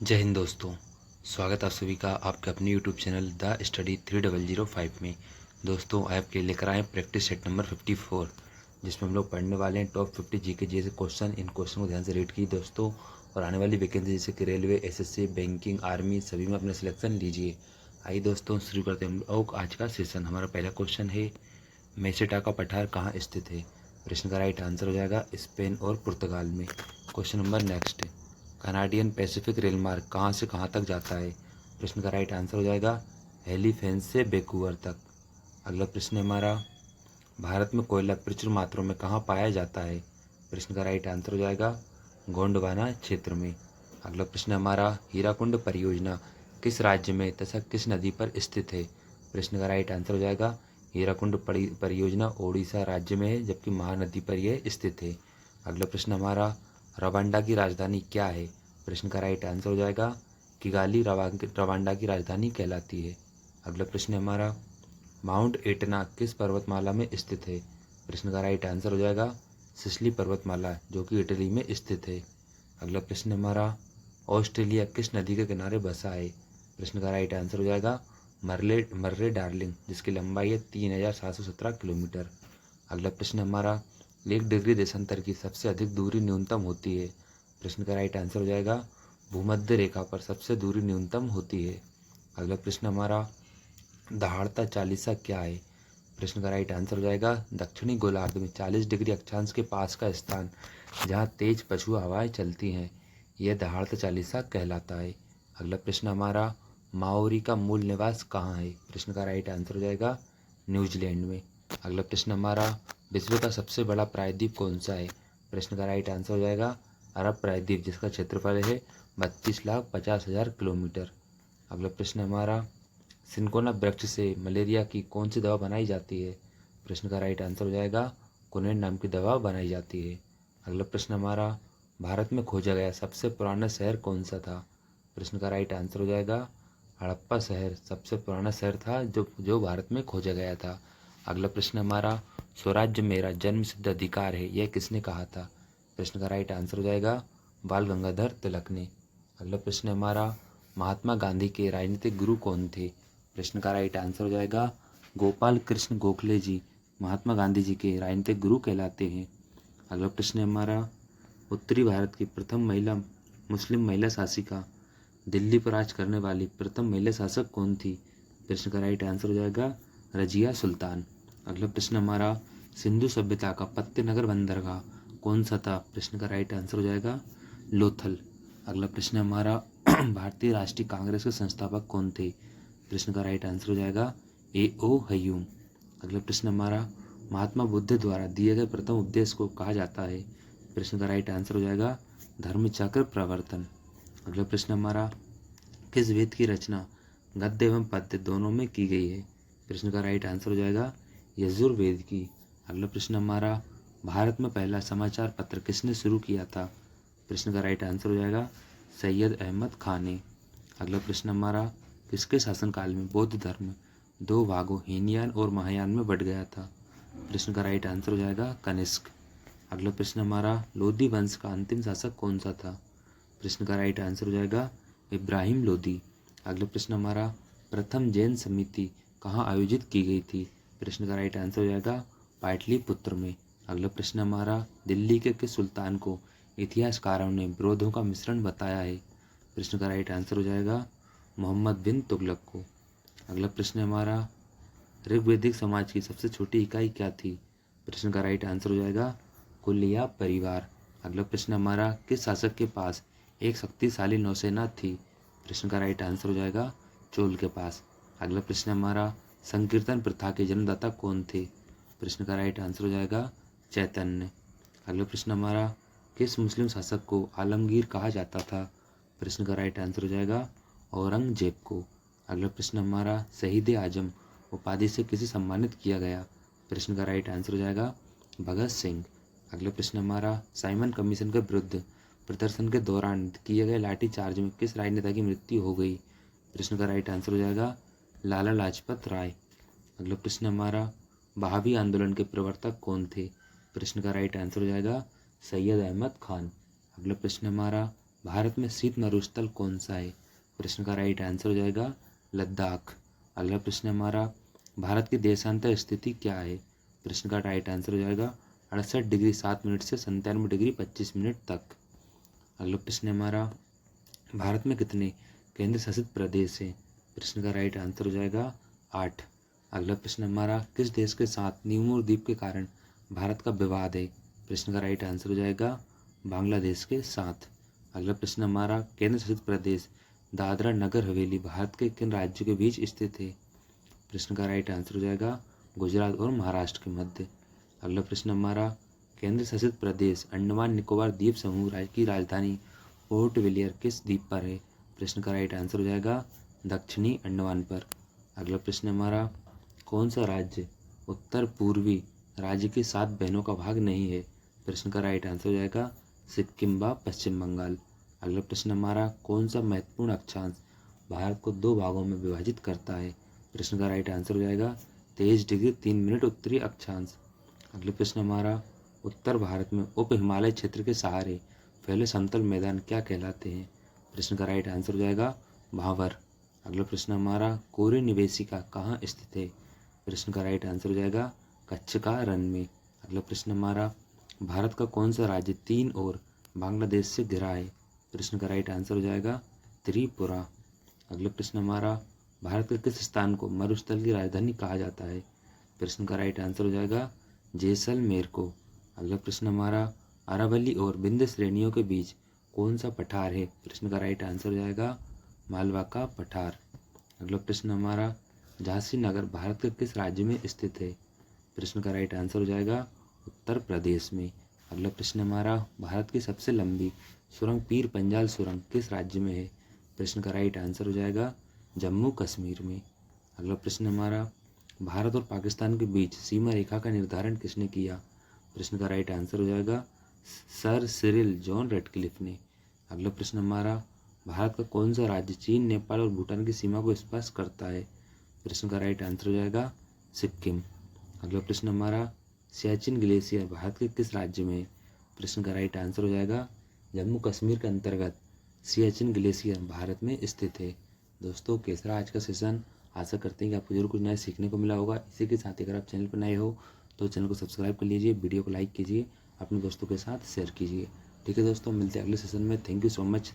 जय हिंद दोस्तों। स्वागत आप सभी का आपके अपने यूट्यूब चैनल द स्टडी 3005 में। दोस्तों आपके लेकर आए प्रैक्टिस सेट नंबर 54, जिसमें हम लोग पढ़ने वाले हैं टॉप 50 जीके जैसे क्वेश्चन। इन क्वेश्चन को ध्यान से रीड कीजिए दोस्तों, और आने वाली वैकेंसी जैसे कि रेलवे, एसएससी, बैंकिंग, आर्मी सभी में अपना सिलेक्शन लीजिए। आइए दोस्तों शुरू करते हैं हम लोग आज का सेशन। हमारा पहला क्वेश्चन है, मेसेटा का पठार कहाँ स्थित है? प्रश्न का राइट आंसर हो जाएगा स्पेन और पुर्तगाल में। Question number next, Canadian Pacific rail मार्ग कहाँ से कहाँ तक जाता है? प्रश्न का राइट आंसर हो जाएगा हेलीफेंस से वैंकूवर तक। अगला प्रश्न है हमारा, भारत में कोयला प्रचुर मात्रा में कहाँ पाया जाता है? प्रश्न का राइट आंसर हो जाएगा गोंडवाना क्षेत्र में। अगला प्रश्न है हमारा, हीराकुंड परियोजना किस राज्य में तथा किस नदी पर स्थित है? प्रश्न का राइट आंसर हो जाएगा हीराकुंड परियोजना ओडिशा राज्य में है, जबकि महानदी पर यह स्थित है। अगला प्रश्न हमारा, रवांडा की राजधानी क्या है? प्रश्न का राइट आंसर हो जाएगा किगाली रवांडा की राजधानी कहलाती है। अगला प्रश्न है हमारा, माउंट एटना किस पर्वतमाला में स्थित है? प्रश्न का राइट आंसर हो जाएगा सिसली पर्वतमाला, जो कि इटली में स्थित है। अगला प्रश्न हमारा, ऑस्ट्रेलिया किस नदी के किनारे बसा है? प्रश्न का राइट आंसर हो जाएगा मर्रे डार्लिंग, जिसकी लंबाई है 3717 किलोमीटर। अगला प्रश्न हमारा, 1 डिग्री देशांतर की सबसे अधिक दूरी न्यूनतम होती है? प्रश्न का राइट आंसर हो जाएगा भूमध्य रेखा पर सबसे दूरी न्यूनतम होती है। अगला प्रश्न हमारा, दहाड़ता चालीसा क्या है? प्रश्न का राइट आंसर हो जाएगा दक्षिणी गोलार्ध में 40 डिग्री अक्षांश के पास का स्थान जहाँ तेज पछुआ हवाएं चलती हैं, यह दहाड़ता चालीसा कहलाता है। अगला प्रश्न हमारा, माओरी का मूल निवास कहाँ है? प्रश्न का राइट आंसर हो जाएगा न्यूजीलैंड में। अगला प्रश्न हमारा, विश्व का सबसे बड़ा प्रायद्वीप कौन सा है? प्रश्न का राइट आंसर हो जाएगा अरब प्रायद्वीप, जिसका क्षेत्रफल है 32,50,000 किलोमीटर। अगला प्रश्न हमारा, सिनकोना वृक्ष से मलेरिया की कौन सी दवा बनाई जाती है? प्रश्न का राइट आंसर हो जाएगा कुनेन नाम की दवा बनाई जाती है। अगला प्रश्न हमारा, भारत में खोजा गया सबसे पुराना शहर कौन सा था? प्रश्न का राइट आंसर हो जाएगा हड़प्पा शहर सबसे पुराना शहर था जो भारत में खोजा गया था। अगला प्रश्न हमारा, स्वराज्य मेरा जन्म सिद्ध अधिकार है, यह किसने कहा था? प्रश्न का राइट आंसर हो जाएगा बाल गंगाधर तिलक ने। अगला प्रश्न हमारा, महात्मा गांधी के राजनीतिक गुरु कौन थे? प्रश्न का राइट आंसर हो जाएगा गोपाल कृष्ण गोखले जी महात्मा गांधी जी के राजनीतिक गुरु कहलाते हैं। अगला प्रश्न है हमारा, उत्तरी भारत की प्रथम महिला मुस्लिम महिला शासिका, दिल्ली पर राज करने वाली प्रथम महिला शासक कौन थी? प्रश्न का राइट आंसर हो जाएगा रजिया सुल्तान। अगला प्रश्न हमारा, सिंधु सभ्यता का पत्ते नगर बंदरगाह कौन सा था? प्रश्न का राइट आंसर हो जाएगा लोथल। अगला प्रश्न हमारा, भारतीय राष्ट्रीय कांग्रेस के संस्थापक कौन थे? प्रश्न का राइट आंसर हो जाएगा A.O. हयूम। अगला प्रश्न हमारा, महात्मा बुद्ध द्वारा दिए गए प्रथम उपदेश को कहा जाता है? प्रश्न का राइट आंसर हो जाएगा धर्मचक्र प्रवर्तन। अगला प्रश्न हमारा, किस वेद की रचना गद्य एवं पद्य दोनों में की गई है? प्रश्न का राइट आंसर हो जाएगा यजुर्वेद की। अगला प्रश्न हमारा, भारत में पहला समाचार पत्र किसने शुरू किया था? प्रश्न का राइट आंसर हो जाएगा सैयद अहमद खान ने। अगला प्रश्न हमारा, किसके शासनकाल में बौद्ध धर्म 2 भागों हीनयान और महायान में बट गया था? प्रश्न का राइट आंसर हो जाएगा कनिष्क। अगला प्रश्न हमारा, लोधी वंश का अंतिम शासक कौन सा था? प्रश्न का राइट आंसर हो जाएगा इब्राहिम लोधी। अगला प्रश्न हमारा, प्रथम जैन समिति कहाँ आयोजित की गई थी? प्रश्न का राइट आंसर हो जाएगा पाटलिपुत्र में। अगला प्रश्न हमारा, दिल्ली के किस सुल्तान को इतिहासकारों ने विरोधों का मिश्रण बताया है? प्रश्न का राइट आंसर हो जाएगा मोहम्मद बिन तुगलक को। अगला प्रश्न हमारा, ऋग्वैदिक समाज की सबसे छोटी इकाई क्या थी? प्रश्न का राइट आंसर हो जाएगा कुल या परिवार। अगला प्रश्न हमारा, किस शासक के पास एक शक्तिशाली नौसेना थी? प्रश्न का राइट आंसर हो जाएगा चोल के पास। अगला प्रश्न हमारा, संकीर्तन प्रथा के जन्मदाता कौन थे? प्रश्न का राइट आंसर हो जाएगा चैतन्य। अगला प्रश्न हमारा, किस मुस्लिम शासक को आलमगीर कहा जाता था? प्रश्न का राइट आंसर हो जाएगा औरंगजेब को। अगला प्रश्न हमारा, शहीद आजम उपाधि से किसे सम्मानित किया गया? प्रश्न का राइट आंसर हो जाएगा भगत सिंह। अगला प्रश्न हमारा, साइमन कमीशन के विरुद्ध प्रदर्शन के दौरान किए गए लाठीचार्ज में किस राजनेता की मृत्यु हो गई? प्रश्न का राइट आंसर हो जाएगा लाला लाजपत राय। अगला प्रश्न हमारा, बहावी आंदोलन के प्रवर्तक कौन थे? प्रश्न का राइट आंसर हो जाएगा सैयद अहमद खान। अगला प्रश्न हमारा, भारत में शीत मरुस्थल कौन सा है? प्रश्न का राइट आंसर हो जाएगा लद्दाख। अगला प्रश्न हमारा, भारत की देशांतर स्थिति क्या है? प्रश्न का राइट आंसर हो जाएगा 68 डिग्री 7 मिनट से 97 डिग्री 25 मिनट तक। अगला प्रश्न हमारा, भारत में कितने केंद्र शासित प्रदेश हैं? प्रश्न का राइट आंसर हो जाएगा 8। अगला प्रश्न हमारा, किस देश के साथ न्यूमोर द्वीप के कारण भारत का विवाद है? प्रश्न का राइट आंसर हो जाएगा बांग्लादेश के साथ। अगला प्रश्न हमारा, केंद्र शासित प्रदेश दादरा नगर हवेली भारत के किन राज्यों के बीच स्थित है? प्रश्न का राइट आंसर हो जाएगा गुजरात और महाराष्ट्र के मध्य। अगला प्रश्न हमारा, केंद्र शासित प्रदेश अंडमान निकोबार द्वीप समूह की राजधानी पोर्ट विलियर किस द्वीप पर है? प्रश्न का राइट आंसर हो जाएगा दक्षिणी अंडमान पर। अगला प्रश्न हमारा, कौन सा राज्य उत्तर पूर्वी राज्य की 7 बहनों का भाग नहीं है? प्रश्न का राइट आंसर हो जाएगा सिक्किम व पश्चिम बंगाल। अगला प्रश्न हमारा, कौन सा महत्वपूर्ण अक्षांश भारत को 2 भागों में विभाजित करता है? प्रश्न का राइट आंसर हो जाएगा 23 डिग्री 3 मिनट उत्तरी अक्षांश। अगला प्रश्न हमारा, उत्तर भारत में उप हिमालय क्षेत्र के सहारे फैले समतल मैदान क्या कहलाते हैं? प्रश्न का राइट आंसर हो जाएगा भावर। अगला प्रश्न हमारा, कोरी निवेशिका कहाँ स्थित है? प्रश्न का राइट आंसर हो जाएगा कच्छ का रण में। अगला प्रश्न हमारा, भारत का कौन सा राज्य 3 ओर बांग्लादेश से घिरा है? प्रश्न का राइट आंसर हो जाएगा त्रिपुरा। अगला प्रश्न हमारा, भारत के किस स्थान को मरुस्थल की राजधानी कहा जाता है? प्रश्न का राइट आंसर हो जाएगा जैसलमेर को। अगला प्रश्न हमारा, अरावली और विंध्य श्रेणियों के बीच कौन सा पठार है? प्रश्न का राइट आंसर हो जाएगा मालवा का पठार। अगला प्रश्न हमारा, झांसी नगर भारत के किस राज्य में स्थित है? प्रश्न का राइट आंसर हो जाएगा उत्तर प्रदेश में। अगला प्रश्न हमारा, भारत की सबसे लंबी सुरंग पीर पंजाल सुरंग किस राज्य में है? प्रश्न का राइट आंसर हो जाएगा जम्मू कश्मीर में। अगला प्रश्न हमारा, भारत और पाकिस्तान के बीच सीमा रेखा का निर्धारण किसने किया? प्रश्न का राइट आंसर हो जाएगा सर सिरिल जॉन रेडक्लिफ ने। अगला प्रश्न हमारा, भारत का कौन सा राज्य चीन, नेपाल और भूटान की सीमा को स्पर्श करता है? प्रश्न का राइट आंसर हो जाएगा सिक्किम। अगला प्रश्न हमारा, सियाचिन ग्लेशियर भारत के किस राज्य में है? प्रश्न का राइट आंसर हो जाएगा जम्मू कश्मीर के अंतर्गत सियाचिन ग्लेशियर भारत में स्थित है। दोस्तों, कैसा आज का सेशन? आशा करते हैं कि आपको जरूर कुछ नया सीखने को मिला होगा। इसी के साथ अगर आप चैनल पर नए हो तो चैनल को सब्सक्राइब कर लीजिए, वीडियो को लाइक कीजिए, अपने दोस्तों के साथ शेयर कीजिए। ठीक है दोस्तों, मिलते हैं अगले सेशन में। Thank you so much.